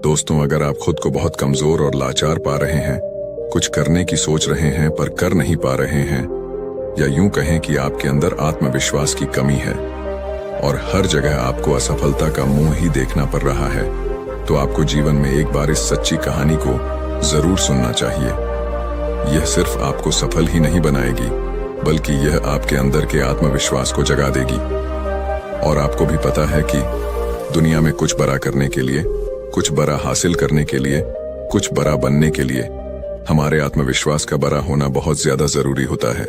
दोस्तों, अगर आप खुद को बहुत कमजोर और लाचार पा रहे हैं, कुछ करने की सोच रहे हैं पर कर नहीं पा रहे हैं, या यूं कहें कि आपके अंदर आत्मविश्वास की कमी है और हर जगह आपको असफलता का मुंह ही देखना पड़ रहा है, तो आपको जीवन में एक बार इस सच्ची कहानी को जरूर सुनना चाहिए। यह सिर्फ आपको सफल ही नहीं बनाएगी, बल्कि यह आपके अंदर के आत्मविश्वास को जगा देगी। और आपको भी पता है कि दुनिया में कुछ बड़ा करने के लिए, कुछ बड़ा हासिल करने के लिए, कुछ बड़ा बनने के लिए हमारे आत्मविश्वास का बड़ा होना बहुत ज्यादा जरूरी होता है।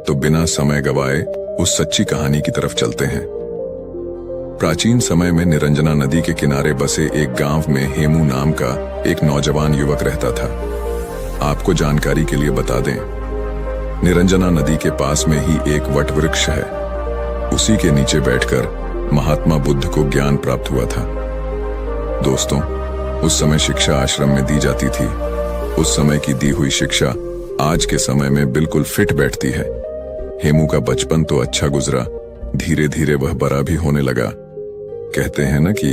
तो बिना समय गवाए उस सच्ची कहानी की तरफ चलते हैं। प्राचीन समय में निरंजना नदी के किनारे बसे एक गांव में हेमू नाम का एक नौजवान युवक रहता था। आपको जानकारी के लिए बता दें, निरंजना नदी के पास में ही एक वट वृक्ष है। उसी के नीचे बैठकर महात्मा बुद्ध को ज्ञान प्राप्त हुआ था। दोस्तों, उस समय शिक्षा आश्रम में दी जाती थी। उस समय की दी हुई शिक्षा आज के समय में बिल्कुल फिट बैठती है। हेमू का बचपन तो अच्छा गुजरा, धीरे धीरे वह बड़ा भी होने लगा। कहते हैं ना कि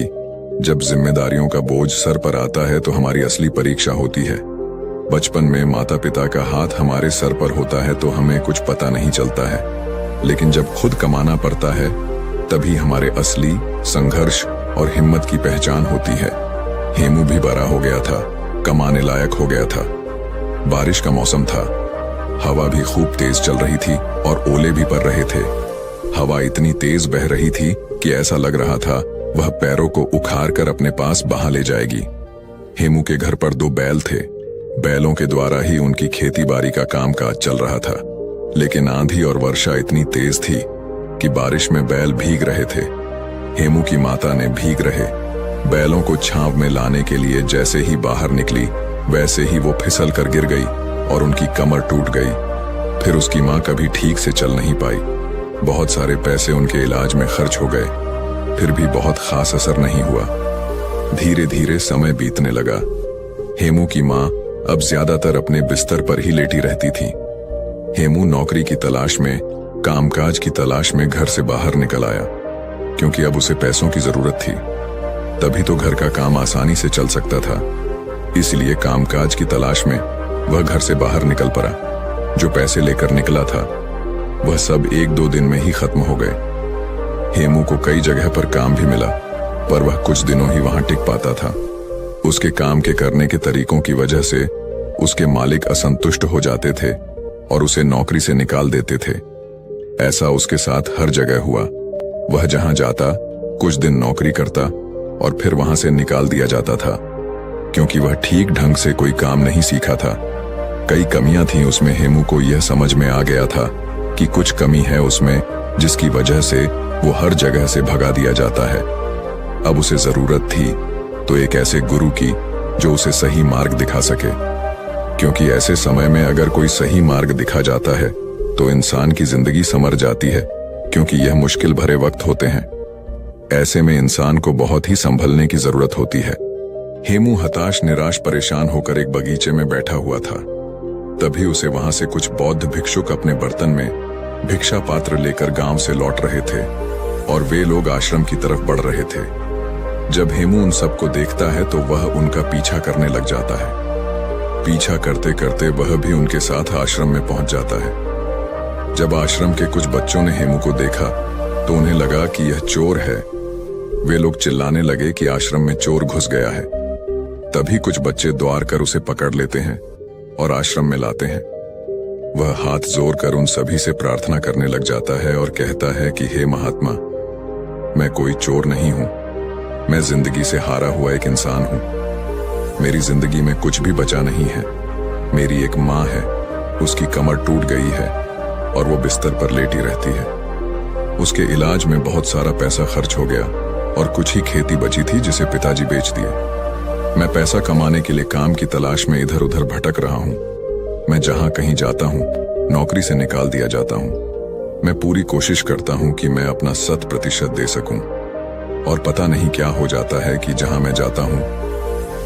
जब जिम्मेदारियों का बोझ सर पर आता है तो हमारी असली परीक्षा होती है। बचपन में माता पिता का हाथ हमारे सर पर होता है तो हमें कुछ पता नहीं चलता है, लेकिन जब खुद कमाना पड़ता है तभी हमारे असली संघर्ष और हिम्मत की पहचान होती है। हेमू भी बड़ा हो गया था, कमाने लायक हो गया था। बारिश का मौसम था, हवा भी खूब तेज चल रही थी और ओले भी पड़ रहे थे। हवा इतनी तेज बह रही थी कि ऐसा लग रहा था वह पैरों को उखाड़ कर अपने पास बहा ले जाएगी। हेमू के घर पर 2 बैल थे। बैलों के द्वारा ही उनकी खेती बाड़ी का कामकाज चल रहा था, लेकिन आंधी और वर्षा इतनी तेज थी कि बारिश में बैल भीग रहे थे। हेमू की माता ने भीग रहे बैलों को छांव में लाने के लिए जैसे ही बाहर निकली, वैसे ही वो फिसल कर गिर गई और उनकी कमर टूट गई। फिर उसकी माँ कभी ठीक से चल नहीं पाई। बहुत सारे पैसे उनके इलाज में खर्च हो गए, फिर भी बहुत खास असर नहीं हुआ। धीरे धीरे समय बीतने लगा। हेमू की माँ अब ज्यादातर अपने बिस्तर पर ही लेटी रहती थी। हेमू नौकरी की तलाश में, कामकाज की तलाश में घर से बाहर निकल आया, क्योंकि अब उसे पैसों की जरूरत थी। तभी तो घर का काम आसानी से चल सकता था। इसलिए कामकाज की तलाश में वह घर से बाहर निकल पड़ा। जो पैसे लेकर निकला था वह सब 1-2 दिन में ही खत्म हो गए। हेमू को कई जगह पर काम भी मिला, पर वह कुछ दिनों ही वहां टिक पाता था। उसके काम के करने के तरीकों की वजह से उसके मालिक असंतुष्ट हो जाते थे और उसे नौकरी से निकाल देते थे। ऐसा उसके साथ हर जगह हुआ। वह जहां जाता कुछ दिन नौकरी करता और फिर वहां से निकाल दिया जाता था, क्योंकि वह ठीक ढंग से कोई काम नहीं सीखा था। कई कमियां थीं उसमें। हेमू को यह समझ में आ गया था कि कुछ कमी है उसमें, जिसकी वजह से वो हर जगह से भगा दिया जाता है। अब उसे जरूरत थी तो एक ऐसे गुरु की जो उसे सही मार्ग दिखा सके, क्योंकि ऐसे समय में अगर कोई सही मार्ग दिखा जाता है तो इंसान की जिंदगी संवर जाती है, क्योंकि यह मुश्किल भरे वक्त होते हैं। ऐसे में इंसान को बहुत ही संभलने की जरूरत होती है। हेमू हताश, निराश, परेशान होकर एक बगीचे में बैठा हुआ था। तभी उसे वहां से कुछ बौद्ध भिक्षुक अपने बर्तन में भिक्षा पात्र लेकर गांव से लौट रहे थे और वे लोग आश्रम की तरफ बढ़ रहे थे। जब हेमू उन सबको देखता है तो वह उनका पीछा करने लग जाता है। पीछा करते करते वह भी उनके साथ आश्रम में पहुंच जाता है। जब आश्रम के कुछ बच्चों ने हेमू को देखा तो उन्हें लगा कि यह चोर है। वे लोग चिल्लाने लगे कि आश्रम में चोर घुस गया है। तभी कुछ बच्चे द्वार कर उसे पकड़ लेते हैं और आश्रम में लाते हैं। वह हाथ जोड़ कर उन सभी से प्रार्थना करने लग जाता है और कहता है कि हे महात्मा, मैं कोई चोर नहीं हूं। मैं जिंदगी से हारा हुआ एक इंसान हूं। मेरी जिंदगी में कुछ भी बचा नहीं है। मेरी एक माँ है, उसकी कमर टूट गई है और वो बिस्तर पर लेटी रहती है। उसके इलाज में बहुत सारा पैसा खर्च हो गया और कुछ ही खेती बची थी जिसे पिताजी बेच दिए। मैं पैसा कमाने के लिए काम की तलाश में इधर उधर भटक रहा हूँ। मैं जहाँ कहीं जाता हूँ नौकरी से निकाल दिया जाता हूँ। मैं पूरी कोशिश करता हूँ कि मैं अपना 100% दे सकूं, और पता नहीं क्या हो जाता है कि जहाँ मैं जाता हूँ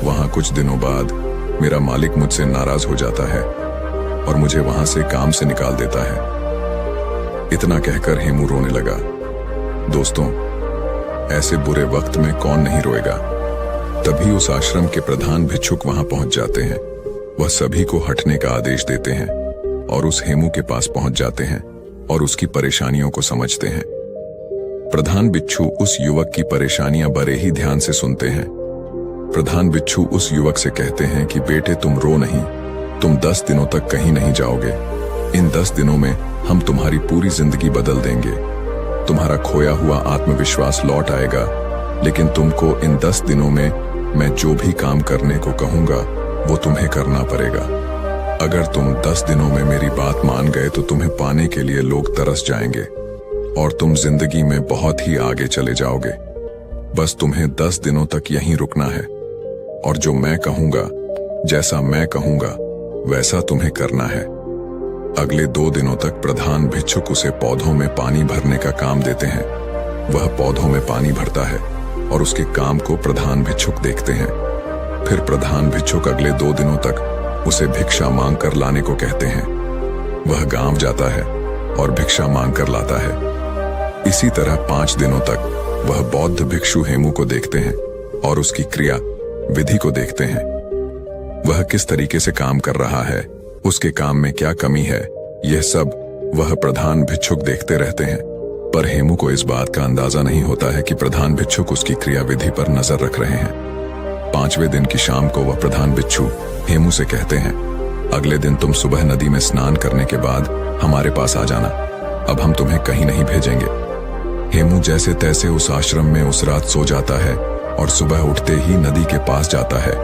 वहाँ कुछ दिनों बाद मेरा मालिक मुझसे नाराज हो जाता है और मुझे वहां से काम से निकाल देता है। इतना कहकर हेमू रोने लगा। दोस्तों, ऐसे बुरे वक्त में कौन नहीं रोएगा। तभी उस आश्रम के प्रधान भिक्षुक वहां पहुंच जाते हैं। वह सभी को हटने का आदेश देते हैं और उस हेमू के पास पहुंच जाते हैं और उसकी परेशानियों को समझते हैं। प्रधान बिच्छू उस युवक की परेशानियां बड़े ही ध्यान से सुनते हैं। प्रधान बिच्छू उस युवक से कहते हैं कि बेटे तुम रो नहीं, तुम 10 दिनों तक कहीं नहीं जाओगे। इन 10 दिनों में हम तुम्हारी पूरी जिंदगी बदल देंगे। तुम्हारा खोया हुआ आत्मविश्वास लौट आएगा, लेकिन तुमको इन 10 दिनों में मैं जो भी काम करने को कहूंगा वो तुम्हें करना पड़ेगा। अगर तुम 10 दिनों में मेरी बात मान गए तो तुम्हें पाने के लिए लोग तरस जाएंगे और तुम जिंदगी में बहुत ही आगे चले जाओगे। बस तुम्हें 10 दिनों तक यहीं रुकना है और जो मैं कहूंगा, जैसा मैं कहूंगा वैसा तुम्हें करना है। अगले 2 दिनों तक प्रधान भिक्षुक उसे पौधों में पानी भरने का काम देते हैं। वह पौधों में पानी भरता है और उसके काम को प्रधान भिक्षुक देखते हैं। फिर प्रधान भिक्षुक अगले 2 दिनों तक उसे भिक्षा मांग कर लाने को कहते हैं। वह गांव जाता है और भिक्षा मांग कर लाता है। इसी तरह 5 दिनों तक वह बौद्ध भिक्षु हेमू को देखते हैं और उसकी क्रिया विधि को देखते हैं। वह किस तरीके से काम कर रहा है, उसके काम में क्या कमी है, यह सब वह प्रधान भिक्षुक देखते रहते हैं। पर हेमू को इस बात का अंदाजा नहीं होता है कि प्रधान भिक्षुक उसकी क्रिया विधि पर नजर रख रहे हैं। 5वें दिन की शाम को वह प्रधान भिक्षु हेमू से कहते हैं, अगले दिन तुम सुबह नदी में स्नान करने के बाद हमारे पास आ जाना। अब हम तुम्हें कहीं नहीं भेजेंगे। हेमू जैसे तैसे उस आश्रम में उस रात सो जाता है और सुबह उठते ही नदी के पास जाता है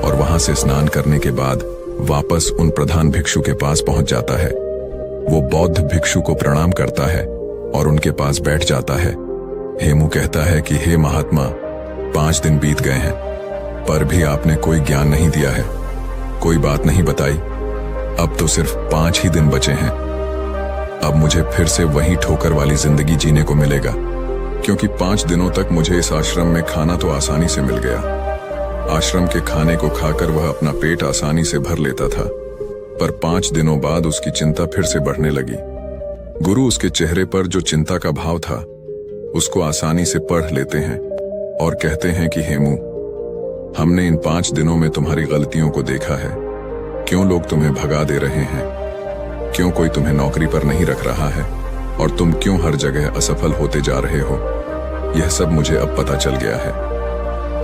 और वहां से स्नान करने के बाद वापस उन प्रधान भिक्षु के पास पहुंच जाता है। वो बौद्ध भिक्षु को प्रणाम करता है और उनके पास बैठ जाता है। हेमू कहता है कि हे महात्मा, 5 दिन बीत गए हैं पर भी आपने कोई ज्ञान नहीं दिया है, कोई बात नहीं बताई। अब तो सिर्फ 5 ही दिन बचे हैं। अब मुझे फिर से वही ठोकर वाली जिंदगी जीने को मिलेगा, क्योंकि 5 दिनों तक मुझे इस आश्रम में खाना तो आसानी से मिल गया। आश्रम के खाने को खाकर वह अपना पेट आसानी से भर लेता था, पर 5 दिनों बाद उसकी चिंता फिर से बढ़ने लगी। गुरु उसके चेहरे पर जो चिंता का भाव था उसको आसानी से पढ़ लेते हैं और कहते हैं कि हेमू, हमने इन 5 दिनों में तुम्हारी गलतियों को देखा है। क्यों लोग तुम्हें भगा दे रहे हैं, क्यों कोई तुम्हें नौकरी पर नहीं रख रहा है और तुम क्यों हर जगह असफल होते जा रहे हो, यह सब मुझे अब पता चल गया है।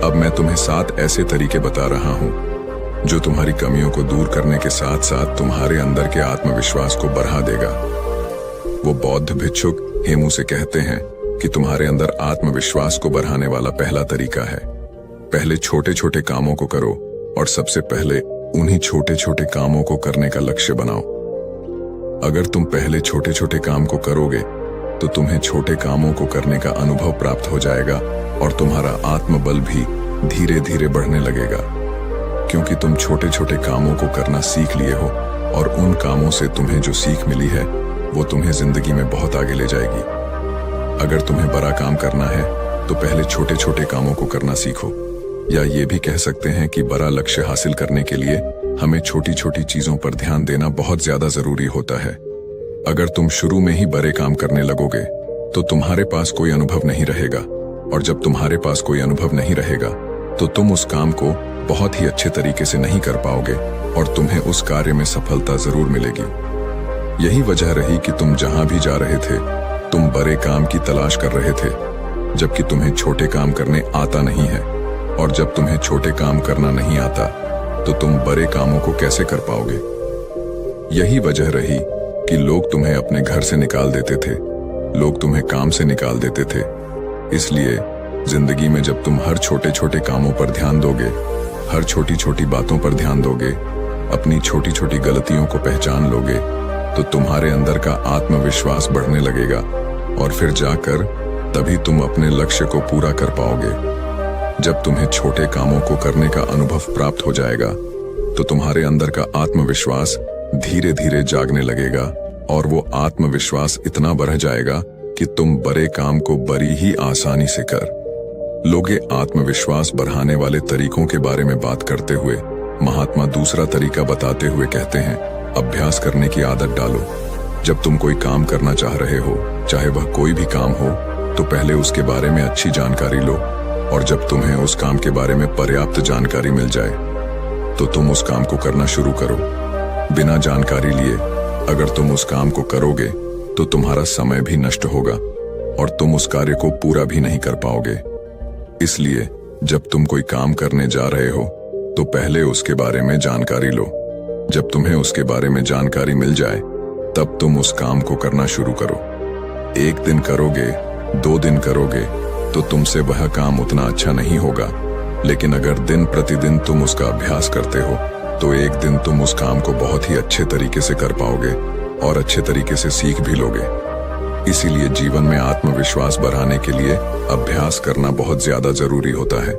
अब मैं तुम्हें 7 ऐसे तरीके बता रहा हूं जो तुम्हारी कमियों को दूर करने के साथ साथ तुम्हारे अंदर के आत्मविश्वास को बढ़ा देगा। वो बौद्ध भिक्षुक हेमू से कहते हैं कि तुम्हारे अंदर आत्मविश्वास को बढ़ाने वाला पहला तरीका है, पहले छोटे छोटे कामों को करो और सबसे पहले उन्हीं छोटे छोटे कामों को करने का लक्ष्य बनाओ। अगर तुम पहले छोटे छोटे काम को करोगे तो तुम्हें छोटे कामों को करने का अनुभव प्राप्त हो जाएगा और तुम्हारा आत्मबल भी धीरे धीरे बढ़ने लगेगा, क्योंकि तुम छोटे छोटे कामों को करना सीख लिए हो और उन कामों से तुम्हें जो सीख मिली है वो तुम्हें जिंदगी में बहुत आगे ले जाएगी। अगर तुम्हें बड़ा काम करना है तो पहले छोटे छोटे कामों को करना सीखो, या ये भी कह सकते हैं कि बड़ा लक्ष्य हासिल करने के लिए हमें छोटी छोटी चीजों पर ध्यान देना बहुत ज्यादा जरूरी होता है। अगर तुम शुरू में ही बड़े काम करने लगोगे तो तुम्हारे पास कोई अनुभव नहीं रहेगा, और जब तुम्हारे पास कोई अनुभव नहीं रहेगा तो तुम उस काम को बहुत ही अच्छे तरीके से नहीं कर पाओगे और तुम्हें उस कार्य में सफलता जरूर मिलेगी। यही वजह रही कि तुम जहां भी जा रहे थे तुम बड़े काम की तलाश कर रहे थे, जबकि तुम्हें छोटे काम करने आता नहीं है, और जब तुम्हें छोटे काम करना नहीं आता तो तुम बड़े कामों को कैसे कर पाओगे। यही वजह रही कि लोग तुम्हें अपने घर से निकाल देते थे, लोग तुम्हें काम से निकाल देते थे। इसलिए जिंदगी में जब तुम हर छोटे छोटे कामों पर ध्यान दोगे, हर छोटी छोटी बातों पर ध्यान दोगे, अपनी छोटी छोटी गलतियों को पहचान लोगे, तो तुम्हारे अंदर का आत्मविश्वास बढ़ने लगेगा और फिर जाकर तभी तुम अपने लक्ष्य को पूरा कर पाओगे। जब तुम्हें छोटे कामों को करने का अनुभव प्राप्त हो जाएगा तो तुम्हारे अंदर का आत्मविश्वास धीरे धीरे जागने लगेगा और वो आत्मविश्वास इतना बढ़ जाएगा कि तुम बड़े काम को बड़ी ही आसानी से कर लोगे। आत्मविश्वास बढ़ाने वाले तरीकों के बारे में बात करते हुए महात्मा दूसरा तरीका बताते हुए कहते हैं, अभ्यास करने की आदत डालो। जब तुम कोई काम करना चाह रहे हो, चाहे वह कोई भी काम हो, तो पहले उसके बारे में अच्छी जानकारी लो और जब तुम्हें उस काम के बारे में पर्याप्त जानकारी मिल जाए तो तुम उस काम को करना शुरू करो। बिना जानकारी लिए अगर तुम उस काम को करोगे तो तुम्हारा समय भी नष्ट होगा और तुम उस कार्य को पूरा भी नहीं कर पाओगे। इसलिए जब तुम कोई काम करने जा रहे हो तो पहले उसके बारे में जानकारी लो। जब तुम्हें उसके बारे में जानकारी मिल जाए तब तुम उस काम को करना शुरू करो। 1 दिन करोगे, 2 दिन करोगे तो तुमसे वह काम उतना अच्छा नहीं होगा, लेकिन अगर दिन प्रतिदिन तुम उसका अभ्यास करते हो तो एक दिन तुम उस काम को बहुत ही अच्छे तरीके से कर पाओगे और अच्छे तरीके से सीख भी लोगे। इसीलिए जीवन में आत्मविश्वास बढ़ाने के लिए अभ्यास करना बहुत ज्यादा जरूरी होता है।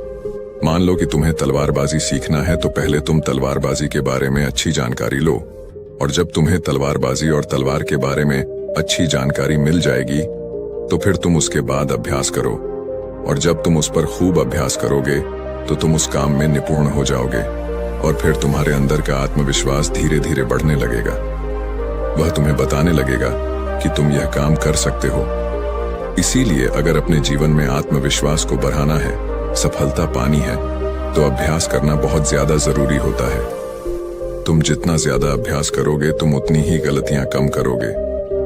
मान लो कि तुम्हें तलवारबाजी सीखना है तो पहले तुम तलवारबाजी के बारे में अच्छी जानकारी लो, और जब तुम्हें तलवारबाजी और तलवार के बारे में अच्छी जानकारी मिल जाएगी तो फिर तुम उसके बाद अभ्यास करो, और जब तुम उस पर खूब अभ्यास करोगे तो तुम उस काम में निपुण हो जाओगे और फिर तुम्हारे अंदर का आत्मविश्वास धीरे धीरे बढ़ने लगेगा। वह तुम्हें बताने लगेगा कि तुम यह काम कर सकते हो। इसीलिए अगर अपने जीवन में आत्मविश्वास को बढ़ाना है, सफलता पानी है, तो अभ्यास करना बहुत ज्यादा जरूरी होता है। तुम जितना ज्यादा अभ्यास करोगे तुम उतनी ही गलतियां कम करोगे।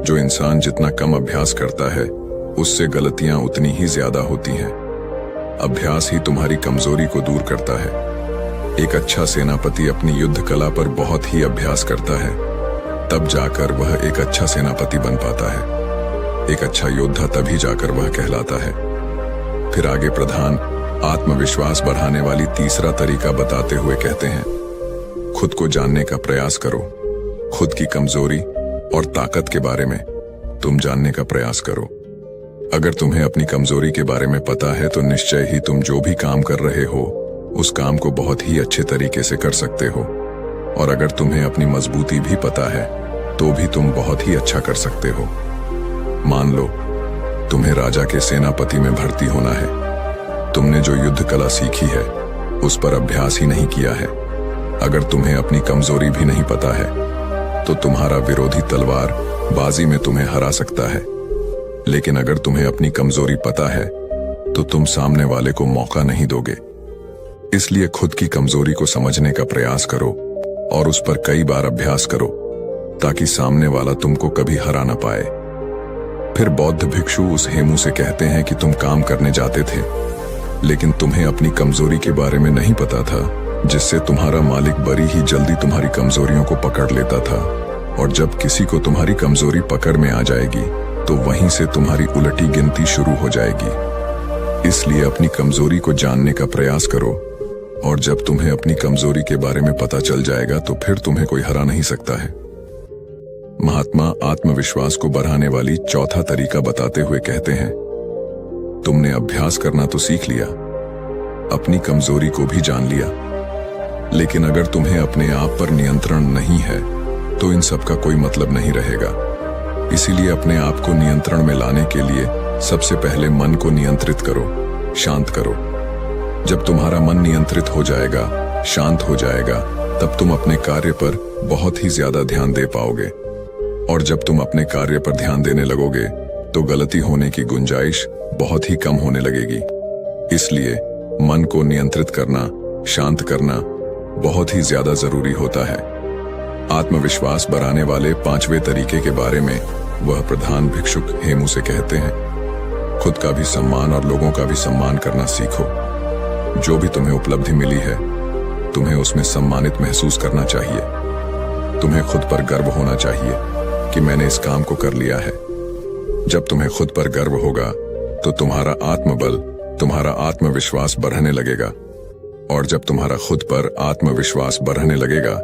जो इंसान जितना कम अभ्यास करता है उससे गलतियां उतनी ही ज्यादा होती हैं। अभ्यास ही तुम्हारी कमजोरी को दूर करता है। एक अच्छा सेनापति अपनी युद्ध कला पर बहुत ही अभ्यास करता है, तब जाकर वह एक अच्छा सेनापति बन पाता है। एक अच्छा योद्धा तभी जाकर वह कहलाता है। फिर आगे प्रधान आत्मविश्वास बढ़ाने वाली तीसरा तरीका बताते हुए कहते हैं, खुद को जानने का प्रयास करो। खुद की कमजोरी और ताकत के बारे में तुम जानने का प्रयास करो। अगर तुम्हें अपनी कमजोरी के बारे में पता है तो निश्चय ही तुम जो भी काम कर रहे हो उस काम को बहुत ही अच्छे तरीके से कर सकते हो, और अगर तुम्हें अपनी मजबूती भी पता है तो भी तुम बहुत ही अच्छा कर सकते हो। मान लो तुम्हें राजा के सेनापति में भर्ती होना है। तुमने जो युद्ध कला सीखी है उस पर अभ्यास ही नहीं किया है। अगर तुम्हें अपनी कमजोरी भी नहीं पता है तो तुम्हारा विरोधी तलवार बाजी में तुम्हें हरा सकता है, लेकिन अगर तुम्हें अपनी कमजोरी पता है तो तुम सामने वाले को मौका नहीं दोगे। इसलिए खुद की कमजोरी को समझने का प्रयास करो और उस पर कई बार अभ्यास करो ताकि सामने वाला तुमको कभी हरा ना पाए। फिर बौद्ध भिक्षु उस हेमू से कहते हैं कि तुम काम करने जाते थे लेकिन तुम्हें अपनी कमजोरी के बारे में नहीं पता था, जिससे तुम्हारा मालिक बड़ी ही जल्दी तुम्हारी कमजोरियों को पकड़ लेता था, और जब किसी को तुम्हारी कमजोरी पकड़ में आ जाएगी तो वहीं से तुम्हारी उलटी गिनती शुरू हो जाएगी। इसलिए अपनी कमजोरी को जानने का प्रयास करो, और जब तुम्हें अपनी कमजोरी के बारे में पता चल जाएगा तो फिर तुम्हें कोई हरा नहीं सकता है। महात्मा आत्मविश्वास को बढ़ाने वाली चौथा तरीका बताते हुए कहते हैं, तुमने अभ्यास करना तो सीख लिया, अपनी कमजोरी को भी जान लिया, लेकिन अगर तुम्हें अपने आप पर नियंत्रण नहीं है तो इन सब का कोई मतलब नहीं रहेगा। इसीलिए अपने आप को नियंत्रण में लाने के लिए सबसे पहले मन को नियंत्रित करो, शांत करो। जब तुम्हारा मन नियंत्रित हो जाएगा, शांत हो जाएगा, तब तुम अपने कार्य पर बहुत ही ज्यादा ध्यान दे पाओगे, और जब तुम अपने कार्य पर ध्यान देने लगोगे तो गलती होने की गुंजाइश बहुत ही कम होने लगेगी। इसलिए मन को नियंत्रित करना, शांत करना बहुत ही ज्यादा जरूरी होता है। आत्मविश्वास बढ़ाने वाले 5वें तरीके के बारे में वह प्रधान भिक्षुक हेमू से कहते हैं, खुद का भी सम्मान और लोगों का भी सम्मान करना सीखो। जो भी तुम्हें उपलब्धि मिली है तुम्हें उसमें सम्मानित महसूस करना चाहिए। तुम्हें खुद पर गर्व होना चाहिए कि मैंने इस काम को कर लिया है। जब तुम्हें खुद पर गर्व होगा तो तुम्हारा आत्मबल, तुम्हारा आत्मविश्वास बढ़ने लगेगा, और जब तुम्हारा खुद पर आत्मविश्वास बढ़ने लगेगा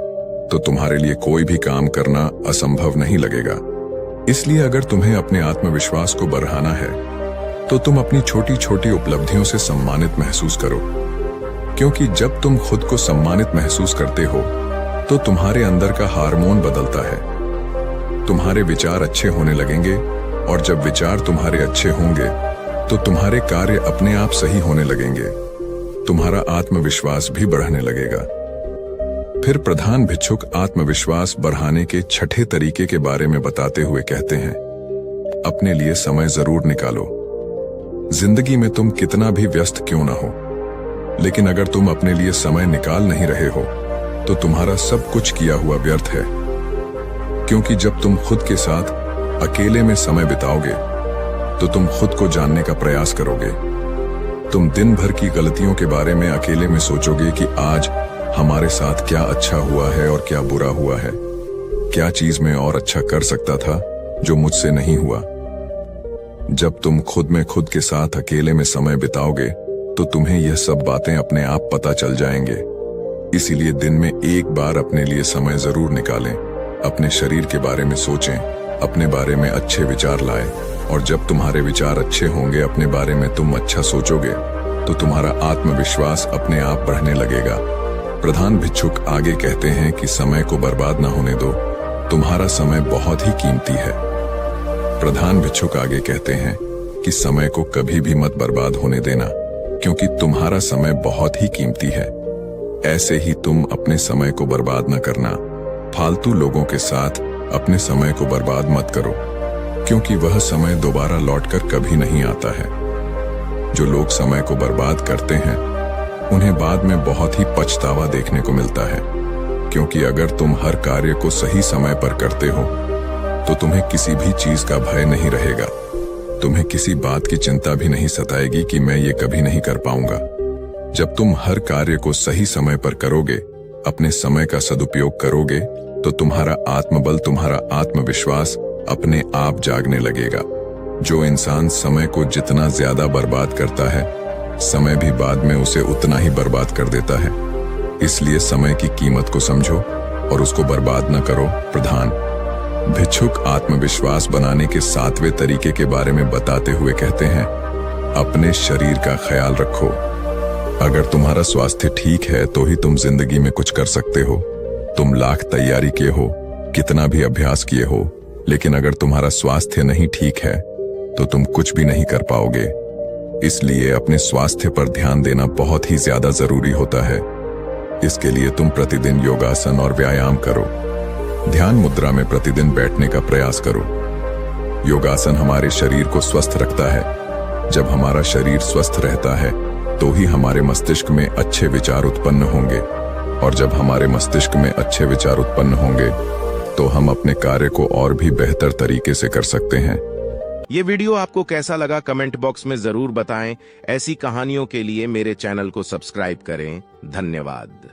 तो तुम्हारे लिए कोई भी काम करना असंभव नहीं लगेगा। इसलिए अगर तुम्हें अपने आत्मविश्वास को बढ़ाना है तो तुम अपनी छोटी छोटी उपलब्धियों से सम्मानित महसूस करो, क्योंकि जब तुम खुद को सम्मानित महसूस करते हो तो तुम्हारे अंदर का हार्मोन बदलता है। तुम्हारे विचार अच्छे होने लगेंगे, और जब विचार तुम्हारे अच्छे होंगे तो तुम्हारे कार्य अपने आप सही होने लगेंगे। तुम्हारा आत्मविश्वास भी बढ़ने लगेगा। फिर प्रधान भिक्षुक आत्मविश्वास बढ़ाने के 6ठे तरीके के बारे में बताते हुए कहते हैं, अपने लिए समय जरूर निकालो। जिंदगी में तुम कितना भी व्यस्त क्यों ना हो, लेकिन अगर तुम अपने लिए समय निकाल नहीं रहे हो तो तुम्हारा सब कुछ किया हुआ व्यर्थ है। क्योंकि जब तुम खुद के साथ अकेले में समय बिताओगे तो तुम खुद को जानने का प्रयास करोगे। तुम दिन भर की गलतियों के बारे में अकेले में सोचोगे कि आज हमारे साथ क्या अच्छा हुआ है और क्या बुरा हुआ है, क्या चीज मैं और अच्छा कर सकता था जो मुझसे नहीं हुआ। जब तुम खुद में खुद के साथ अकेले में समय बिताओगे तो तुम्हें यह सब बातें अपने आप पता चल जाएंगे। इसीलिए दिन में एक बार अपने लिए समय जरूर निकालें, अपने शरीर के बारे में सोचें, अपने बारे में अच्छे विचार लाएं, और जब तुम्हारे विचार अच्छे होंगे, अपने बारे में तुम अच्छा सोचोगे तो तुम्हारा आत्मविश्वास अपने आप बढ़ने लगेगा। प्रधान भिक्षुक आगे कहते हैं कि समय को बर्बाद न होने दो, तुम्हारा समय बहुत ही कीमती है। प्रधान भिक्षुक आगे कहते हैं कि समय को कभी भी मत बर्बाद होने देना, क्योंकि तुम्हारा समय बहुत ही कीमती है। ऐसे ही तुम अपने समय को बर्बाद न करना। फालतू लोगों के साथ अपने समय को बर्बाद मत करो, क्योंकि वह समय दोबारा लौटकर कभी नहीं आता है। जो लोग समय को बर्बाद करते हैं उन्हें बाद में बहुत ही पछतावा देखने को मिलता है, क्योंकि अगर तुम हर कार्य को सही समय पर करते हो तो तुम्हें किसी भी चीज का भय नहीं रहेगा। तुम्हें किसी बात की चिंता भी नहीं सताएगी कि मैं ये कभी नहीं कर पाऊंगा। जब तुम हर कार्य को सही समय पर करोगे, अपने समय का सदुपयोग करोगे, तो तुम्हारा आत्मबल, तुम्हारा आत्मविश्वास अपने आप जागने लगेगा। जो इंसान समय को जितना ज्यादा बर्बाद करता है, समय भी बाद में उसे उतना ही बर्बाद कर देता है। इसलिए समय की कीमत को समझो और उसको बर्बाद न करो। प्रधान भिक्षुक आत्मविश्वास बनाने के 7वें तरीके के बारे में बताते हुए कहते हैं, अपने शरीर का ख्याल रखो। अगर तुम्हारा स्वास्थ्य ठीक है तो ही तुम जिंदगी में कुछ कर सकते हो। तुम लाख तैयारी किए हो, कितना भी अभ्यास किए हो, लेकिन अगर तुम्हारा स्वास्थ्य नहीं ठीक है तो तुम कुछ भी नहीं कर पाओगे। इसलिए अपने स्वास्थ्य पर ध्यान देना बहुत ही ज्यादा जरूरी होता है। इसके लिए तुम प्रतिदिन योगासन और व्यायाम करो। ध्यान मुद्रा में प्रतिदिन बैठने का प्रयास करो। योगासन हमारे शरीर को स्वस्थ रखता है। जब हमारा शरीर स्वस्थ रहता है तो ही हमारे मस्तिष्क में अच्छे विचार उत्पन्न होंगे, और जब हमारे मस्तिष्क में अच्छे विचार उत्पन्न होंगे तो हम अपने कार्य को और भी बेहतर तरीके से कर सकते हैं। ये वीडियो आपको कैसा लगा कमेंट बॉक्स में जरूर बताएं। ऐसी कहानियों के लिए मेरे चैनल को सब्सक्राइब करें। धन्यवाद।